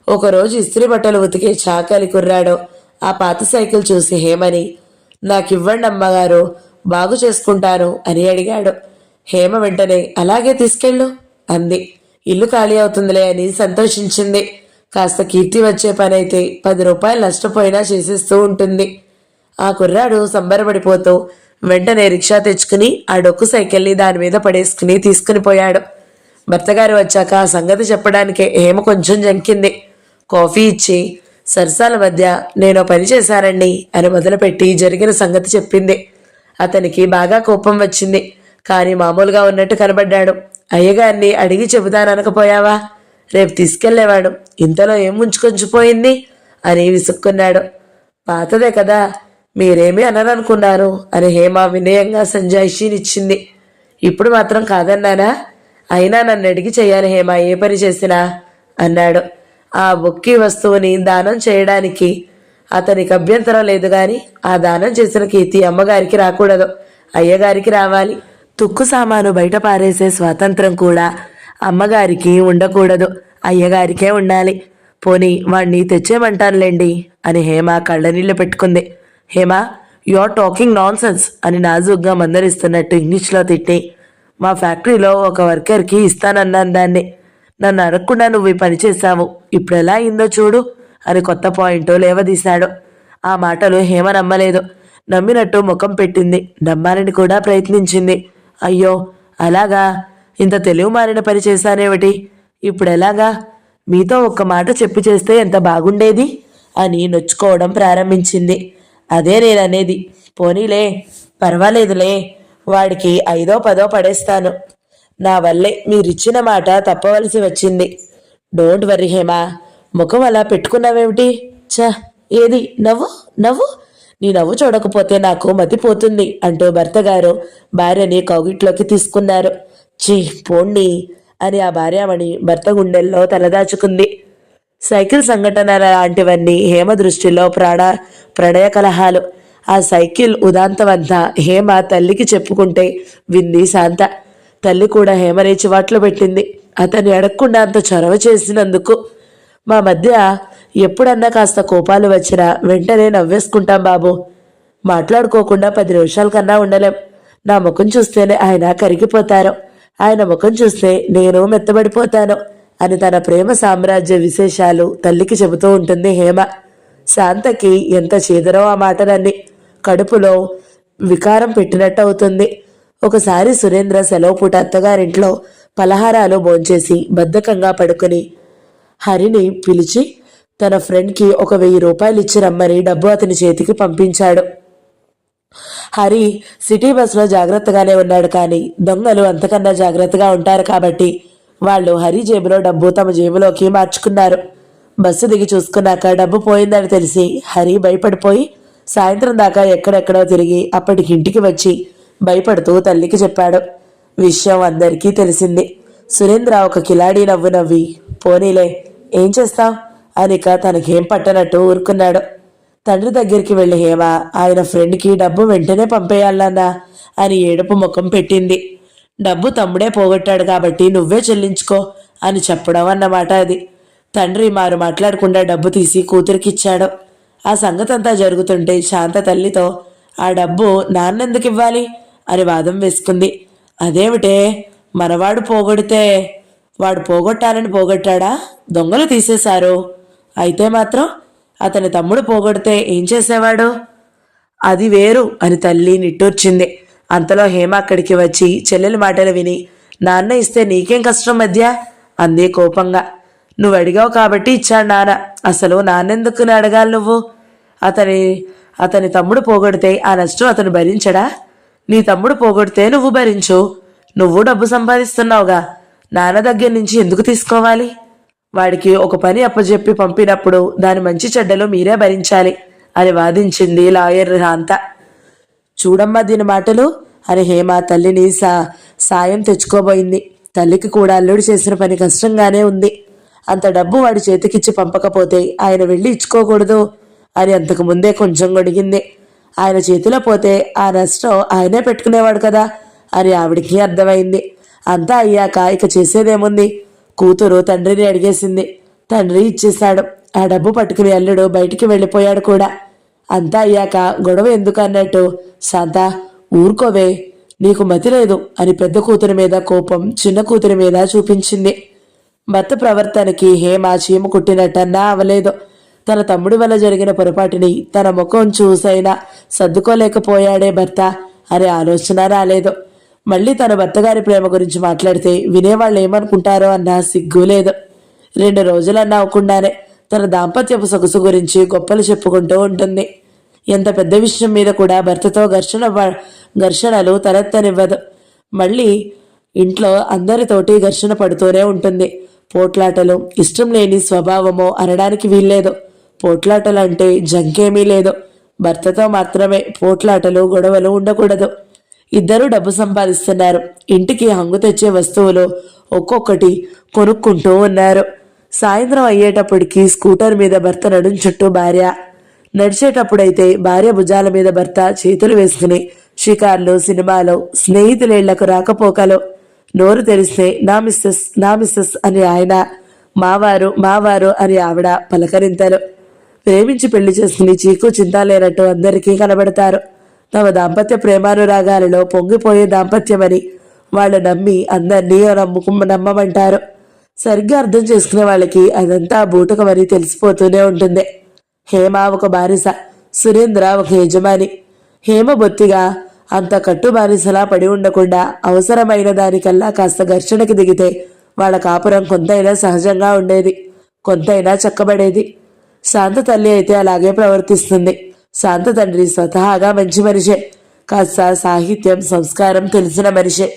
ఒకరోజు ఇస్త్రీ బట్టలు ఉతికే చాకలి కుర్రాడు ఆ పాత సైకిల్ చూసి హేమని, నాకివ్వండి అమ్మగారు, బాగు చేసుకుంటాను అని అడిగాడు. హేమ వెంటనే అలాగే తీసుకెళ్ళు అంది. ఇల్లు ఖాళీ అవుతుందిలే అని సంతోషించింది. కాస్త కీర్తి వచ్చే పని అయితే 10 రూపాయలు నష్టపోయినా చేసేస్తూ ఉంటుంది. ఆ కుర్రాడు సంబరపడిపోతూ వెంటనే రిక్షా తెచ్చుకుని ఆ డొక్కు సైకిల్ని దాని మీద పడేసుకుని తీసుకుని పోయాడు. భర్తగారు వచ్చాక ఆ సంగతి చెప్పడానికే హేమ కొంచెం జంకింది. కాఫీ ఇచ్చి సరసాల మధ్య నేను పని చేశానండి అని మొదలుపెట్టి జరిగిన సంగతి చెప్పింది. అతనికి బాగా కోపం వచ్చింది. కానీ మామూలుగా ఉన్నట్టు కనబడ్డాడు. అయ్యగారిని అడిగి చెబుతాననకపోయావా, రేపు తీసుకెళ్లేవాడు, ఇంతలో ఏం ముంచుకొంచిపోయింది అని విసుక్కున్నాడు. పాతదే కదా, మీరేమీ అనరనుకున్నారు అని హేమ వినయంగా సంజాయిషీనిచ్చింది. ఇప్పుడు మాత్రం కాదన్నానా, అయినా నన్ను అడిగి చెయ్యాలి హేమ ఏ పని చేసినా అన్నాడు. ఆ బొక్కి వస్తువుని దానం చేయడానికి అతనికి అభ్యంతరం లేదు గాని ఆ దానం చేసిన కీర్తి అమ్మగారికి రాకూడదు, అయ్యగారికి రావాలి. తుక్కు సామాను బయట పారేసే స్వాతంత్రం కూడా అమ్మగారికి ఉండకూడదు, అయ్యగారికే ఉండాలి. పోనీ వాణ్ణి తెచ్చేమంటానులేండి అని హేమ కళ్ళనీళ్ళు పెట్టుకుంది. Hema, you are talking nonsense అని నాజుగ్గా మందరిస్తున్నట్టు ఇంగ్లీష్లో తిట్టి, మా ఫ్యాక్టరీలో ఒక వర్కర్కి ఇస్తానన్నాను దాన్ని, నన్ను అడగకుండా నువ్వు ఈ పని చేశావు, ఇప్పుడు ఎలా అయిందో చూడు అని కొత్త పాయింట్ లేవదీశాడు. ఆ మాటలు హేమ నమ్మలేదు. నమ్మినట్టు ముఖం పెట్టింది. నమ్మాలని కూడా ప్రయత్నించింది. అయ్యో అలాగా, ఇంత తెలివి మారిన పని చేశానేమిటి, ఇప్పుడు ఎలాగా, మీతో ఒక్క మాట చెప్పి చేస్తే ఎంత బాగుండేది అని నొచ్చుకోవడం ప్రారంభించింది. అదే నేననేది, పోనీలే పర్వాలేదులే, వాడికి 5ో 10ో పడేస్తాను, నా వల్లే మీరిచ్చిన మాట తప్పవలసి వచ్చింది. డోంట్ వర్రీ హేమా, ముఖం అలా పెట్టుకున్నావేమిటి, ఏది నవ్వు నవ్వు, నీ నవ్వు చూడకపోతే నాకు మతిపోతుంది అంటూ భర్తగారు భార్యని కౌగిట్లోకి తీసుకున్నారు. చీ పోండి అని ఆ భార్యామణి భర్త గుండెల్లో తలదాచుకుంది. సైకిల్ సంఘటన లాంటివన్నీ హేమ దృష్టిలో ప్రణయ కలహాలు. ఆ సైకిల్ ఉదాంతమంతా హేమ తల్లికి చెప్పుకుంటే వింది శాంత. తల్లి కూడా హేమని చివాట్లు పెట్టింది. అతన్ని అడగకుండా అంత చొరవ చేసినందుకు. మా మధ్య ఎప్పుడన్నా కాస్త కోపాలు వచ్చినా వెంటనే నవ్వేసుకుంటాం బాబు, మాట్లాడుకోకుండా 10 నిమిషాల కన్నా ఉండలేం. నా ముఖం చూస్తేనే ఆయన కరిగిపోతారు, ఆయన ముఖం చూస్తే నేను మెత్తబడిపోతాను అని తన ప్రేమ సామ్రాజ్య విశేషాలు తల్లికి చెబుతూ ఉంటుంది హేమ. శాంతకి ఎంత చేదరో ఆ మాటలన్నీ. కడుపులో వికారం పెట్టినట్టు అవుతుంది. ఒకసారి సురేంద్ర సెలవు పూట అత్తగారింట్లో పలహారాలు భోంచేసి బద్ధకంగా పడుకుని హరిని పిలిచి తన ఫ్రెండ్కి ఒక 1000 రూపాయలు ఇచ్చి రమ్మని డబ్బు అతని చేతికి పంపించాడు. హరి సిటీ బస్సులో జాగ్రత్తగానే ఉన్నాడు. కానీ దొంగలు అంతకన్నా జాగ్రత్తగా ఉంటారు కాబట్టి వాళ్ళు హరి జేబులో డబ్బు తమ జేబులోకి మార్చుకున్నారు. బస్సు దిగి చూసుకున్నాక డబ్బు పోయిందని తెలిసి హరి భయపడిపోయి సాయంత్రం దాకా ఎక్కడెక్కడో తిరిగి అప్పటికి ఇంటికి వచ్చి భయపడుతూ తల్లికి చెప్పాడు. విషయం అందరికీ తెలిసింది. సురేంద్ర ఒక కిలాడీ నవ్వు నవ్వి, పోనీలే ఏం చేస్తావ్ అనిక తనకేం పట్టనట్టు ఊరుకున్నాడు. తండ్రి దగ్గరికి వెళ్ళి హేమ ఆయన ఫ్రెండ్కి డబ్బు వెంటనే పంపేయాలన్నా అని ఏడుపు ముఖం పెట్టింది. డబ్బు తమ్ముడే పోగొట్టాడు కాబట్టి నువ్వే చెల్లించుకో అని చెప్పడం అన్నమాట అది. తండ్రి మారు మాట్లాడకుండా డబ్బు తీసి కూతురికిచ్చాడు. ఆ సంగతంతా జరుగుతుంటే శాంత తల్లితో ఆ డబ్బు నాన్నెందుకు ఇవ్వాలి అని వాదం వేసుకుంది. అదేమిటే, మనవాడు పోగొడితే వాడు పోగొట్టాలని పోగొట్టాడా? దొంగలు తీసేశారు. అయితే మాత్రం అతని తమ్ముడు పోగొడితే ఏం చేసేవాడు? అది వేరు అని తల్లి నిట్టూర్చింది. అంతలో హేమ అక్కడికి వచ్చి చెల్లెలి మాటలు విని, నాన్న ఇస్తే నీకేం కష్టం మధ్య అంది కోపంగా. నువ్వు అడిగావు కాబట్టి ఇచ్చాడు నాన్న. అసలు నాన్నెందుకు అడగాలి నువ్వు? అతని తమ్ముడు పోగొడితే ఆ నష్టం అతను భరించడా? నీ తమ్ముడు పోగొడితే నువ్వు భరించు. నువ్వు డబ్బు సంపాదిస్తున్నావుగా, నాన్న దగ్గర నుంచి ఎందుకు తీసుకోవాలి? వాడికి ఒక పని అప్పచెప్పి పంపినప్పుడు దాని మంచి చెడ్డలు మీరే భరించాలి అని వాదించింది లాయర్ శాంత. చూడమ్మా దీని మాటలు అని హేమ తల్లిని సాయం తెచ్చుకోబోయింది. తల్లికి కూడా అల్లుడు చేసిన పని కష్టంగానే ఉంది. అంత డబ్బు వాడి చేతికిచ్చి పంపకపోతే ఆయన వెళ్ళి ఇచ్చుకోకూడదు అని అంతకు ముందే కొంచెం గొడిగింది. ఆయన చేతిలో పోతే ఆ నష్టం ఆయనే పెట్టుకునేవాడు కదా అని ఆవిడికి అర్థమైంది. అంతా అయ్యాక ఇక చేసేదేముంది? కూతురు తండ్రిని అడిగేసింది. తండ్రి ఇచ్చేశాడు. ఆ డబ్బు పట్టుకుని అల్లుడు బయటికి వెళ్ళిపోయాడు కూడా. అంతా అయ్యాక గొడవ ఎందుకు అన్నట్టు, శాంత ఊరుకోవే, నీకు మతి లేదు అని పెద్ద కూతురి మీద కోపం చిన్న కూతురి మీద చూపించింది. భర్త ప్రవర్తనకి హేమ చీమ కుట్టినట్టన్నా అవలేదు. తన తమ్ముడి వల్ల జరిగిన పొరపాటుని తన ముఖం చూసైనా సర్దుకోలేకపోయాడే భర్త అనే ఆలోచన రాలేదు. మళ్ళీ తన భర్తగారి ప్రేమ గురించి మాట్లాడితే వినేవాళ్ళు ఏమనుకుంటారో అన్న సిగ్గు లేదు. 2 రోజులన్నా అవ్వకుండానే తన దాంపత్యపు సొగసు గురించి గొప్పలు చెప్పుకుంటూ ఉంటుంది. ఎంత పెద్ద విషయం మీద కూడా భర్తతో ఘర్షణలు తలెత్తనివ్వదు. మళ్ళీ ఇంట్లో అందరితోటి ఘర్షణ పడుతూనే ఉంటుంది. పోట్లాటలు ఇష్టం లేని స్వభావమో అనడానికి వీల్లేదు. పోట్లాటలు అంటే జంకేమీ లేదు. భర్తతో మాత్రమే పోట్లాటలు గొడవలు ఉండకూడదు. ఇద్దరూ డబ్బు సంపాదిస్తున్నారు. ఇంటికి హంగు తెచ్చే వస్తువులు ఒక్కొక్కటి కొనుక్కుంటూ ఉన్నారు. సాయంత్రం అయ్యేటప్పటికి స్కూటర్ మీద భర్త నడుం చుట్టూ భార్య, నడిచేటప్పుడైతే భార్య భుజాల మీద భర్త చేతులు వేసుకుని షికార్లు, సినిమాలు, స్నేహితులేళ్లకు రాకపోకలు, నోరు తెరిస్తే నా మిస్సెస్ అని ఆయన, మావారు మావారు అని ఆవిడ పలకరింతలు. ప్రేమించి పెళ్లి చేసుకుని చీకు చింత లేనట్టు అందరికీ కనబడతారు. తమ దాంపత్య ప్రేమానురాగాలలో పొంగిపోయే దాంపత్యమని వాళ్ళు నమ్మి అందరినీ నమ్మమంటారు. సరిగ్గా అర్థం చేసుకునే వాళ్ళకి అదంతా బూటకమని తెలిసిపోతూనే ఉంటుంది. హేమ ఒక బానిస, సురేంద్ర ఒక యజమాని. హేమ బొత్తిగా అంత కట్టు బానిసలా పడి ఉండకుండా అవసరమైన దానికల్లా కాస్త ఘర్షణకి దిగితే వాళ్ళ కాపురం కొంతైనా సహజంగా ఉండేది, కొంతైనా చక్కబడేది. శాంత తల్లి అయితే అలాగే ప్రవర్తిస్తుంది. శాంత తండ్రి స్వతహాగా మంచి మనిషే, కాస్త సాహిత్యం సంస్కారం తెలిసిన మనిషే.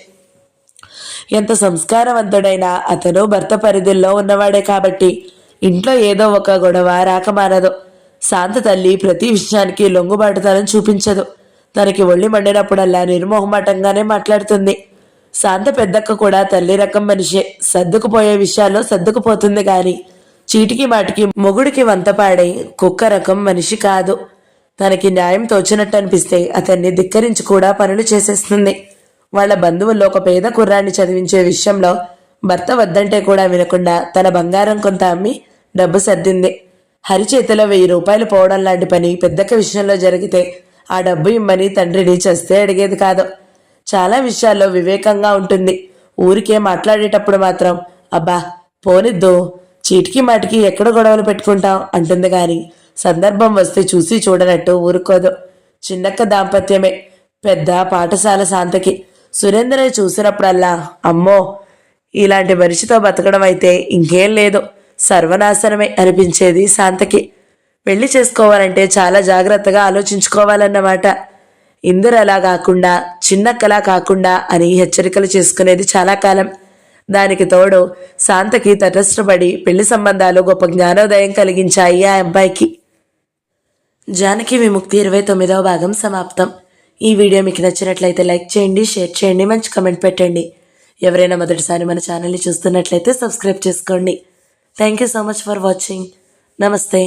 ఎంత సంస్కారవంతుడైనా అతను భర్త పరిధుల్లో ఉన్నవాడే కాబట్టి ఇంట్లో ఏదో ఒక గొడవ రాకమానదు. శాంత తల్లి ప్రతి విషయానికి లొంగుబాటుతనం చూపించదు. తనకి ఒళ్ళి మండినప్పుడల్లా నిర్మోహమాటంగానే మాట్లాడుతుంది. శాంత పెద్దక్క కూడా తల్లి రకం మనిషే. సర్దుకుపోయే విషయాల్లో సర్దుకుపోతుంది గాని చీటికి మాటికి మొగుడికి వంతపాడై కుక్క రకం మనిషి కాదు. తనకి న్యాయం తోచినట్టు అనిపిస్తే అతన్ని ధిక్కరించి కూడా పనులు చేసేస్తుంది. వాళ్ల బంధువుల్లో ఒక పేద కుర్రాన్ని చదివించే విషయంలో భర్త వద్దంటే కూడా వినకుండా తన బంగారం కొంత అమ్మి డబ్బు సర్దింది. హరి చేతిలో 1000 రూపాయలు పోవడం లాంటి పని పెద్దక్క విషయంలో జరిగితే ఆ డబ్బు ఇమ్మని తండ్రిని చస్తే అడిగేది కాదు. చాలా విషయాల్లో వివేకంగా ఉంటుంది. ఊరికే మాట్లాడేటప్పుడు మాత్రం అబ్బా పోనిద్దు, చీటికి మాటికి ఎక్కడ గొడవలు పెట్టుకుంటాం అంటుంది గాని సందర్భం వస్తే చూసి చూడనట్టు ఊరుకోదు. చిన్నక్క దాంపత్యమే పెద్ద పాఠశాల శాంతకి. సురేంద్రని చూసినప్పుడల్లా అమ్మో ఇలాంటి మనిషితో బతకడం అయితే ఇంకేం లేదు, సర్వనాశనమే అనిపించేది శాంతకి. పెళ్లి చేసుకోవాలంటే చాలా జాగ్రత్తగా ఆలోచించుకోవాలన్నమాట. ఇందిరలా కాకుండా చిన్నక్కలా కాకుండా అని హెచ్చరికలు చేసుకునేది చాలా కాలం. దానికి తోడు శాంతకి తటస్థపడి పెళ్లి సంబంధాలు గొప్ప జ్ఞానోదయం కలిగించాయి ఆ అబ్బాయికి. జానకి విముక్తి 29వ భాగం సమాప్తం. ఈ వీడియో మీకు నచ్చినట్లయితే లైక్ చేయండి, షేర్ చేయండి, మంచి కమెంట్ పెట్టండి. ఎవరైనా మొదటిసారి మన ఛానల్ని చూస్తున్నట్లయితే సబ్స్క్రైబ్ చేసుకోండి. Thank you so much for watching. నమస్తే.